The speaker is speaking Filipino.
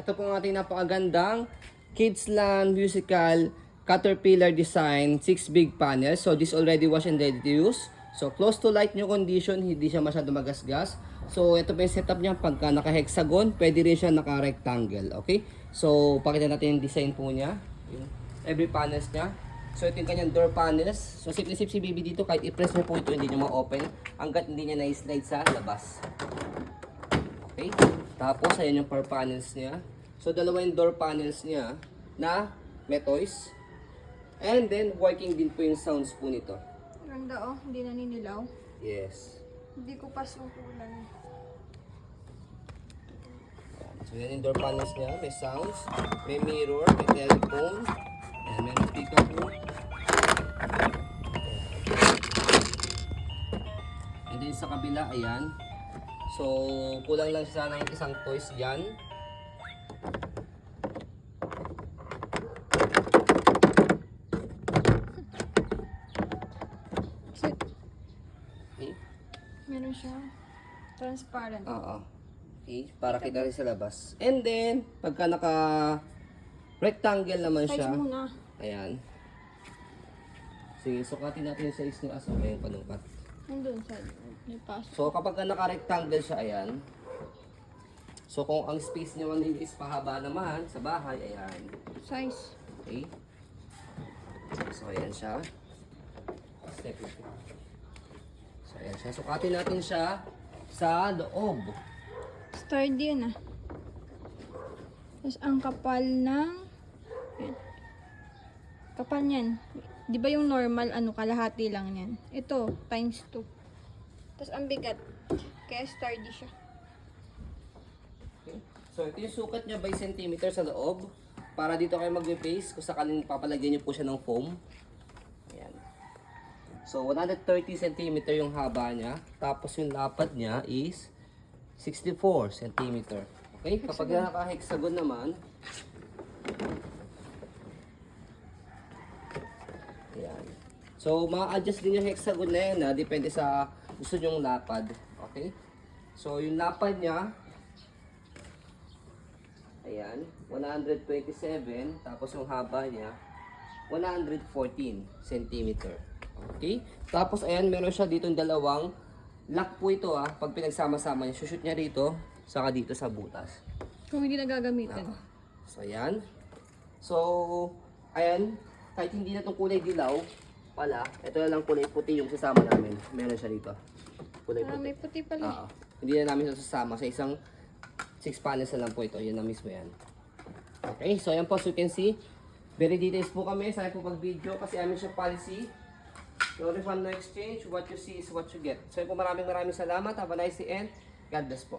Ito po ang ating napakagandang Kidsland Musical Caterpillar Design 6 big panels. So this already washed and ready to use. So close to like new condition, hindi siya masyado magasgas. So ito po yung setup niya. Pagka naka-hexagon, pwede rin siya naka-rectangle. Okay? So pakita natin yung design po niya. Every panels niya. So ito yung kanyang door panels. So safe na safe si baby dito. Kahit i-press niyo po ito, hindi niya ma-open hanggat hindi niya na-slide sa labas. Okay? Tapos ayan yung power panels niya. So dalawa yung door panels niya na may toys. And then working din po yung sounds po nito. Ganda oh, hindi naninilaw. Yes. Hindi ko pa sukulan. So yan yung door panels niya. May sounds, may mirror, may telephone, and may speaker po. And then sa kabila, ayan. So kulang lang sana yung isang toys yan. Okay. Meron siya transparent. Oo. Okay, para kita rin sa labas. And then, pagka naka rectangle naman Size siya. muna. Ayan. Sige, sukatin natin yung size ng aso. Ayan, panungkat. Nandun sa may pasok. So, kapag naka-rectangle siya, ayan. So, kung ang space niya man is pahaba naman sa bahay, ayan. Size. Okay. So, ayan siya. Step it. So, ayan siya. Sukatin natin siya sa loob. Sturdy yan ah. Tapos ang kapal ng... Yan. Kapal niyan. Di ba yung normal ano kalahati lang yan? Ito, times 2. Tapos ang bigat. Kaya sturdy siya. Okay. So, ito yung sukat niya by centimeter sa loob. Para dito kayo mag-paste kung sakaling papalagyan niyo po siya ng foam. Ayan. So, 130 cm yung haba niya. Tapos yung lapad niya is 64 cm. Okay? Kapag naka-hexagon naman, ayan. So, ma-adjust din yung hexagon na yan, depende sa gusto nyong lapad. Okay? So, yung lapad niya, ayan, 127. Tapos yung haba niya, 114 cm. Okay? Tapos, ayan, meron siya dito dalawang lock po ito pag pinagsama-sama niya. Shoot niya rito, saka dito sa butas. Kung hindi na gagamitin. So, ayan. So, ayan, kahit hindi na itong kulay dilaw, pala, ito na lang kulay puti yung sasama namin. Meron siya dito. Kulay puti. May puti pala. Hindi na namin ito sasama. Sa isang 6 panels na lang po ito. Yan na mismo yan. Okay, so ayan po, as you can see, very details po kami. Sana po pag video kasi amin siya policy. No refund, no exchange. What you see is what you get. So ayan po, maraming salamat. Have a nice day and God bless po.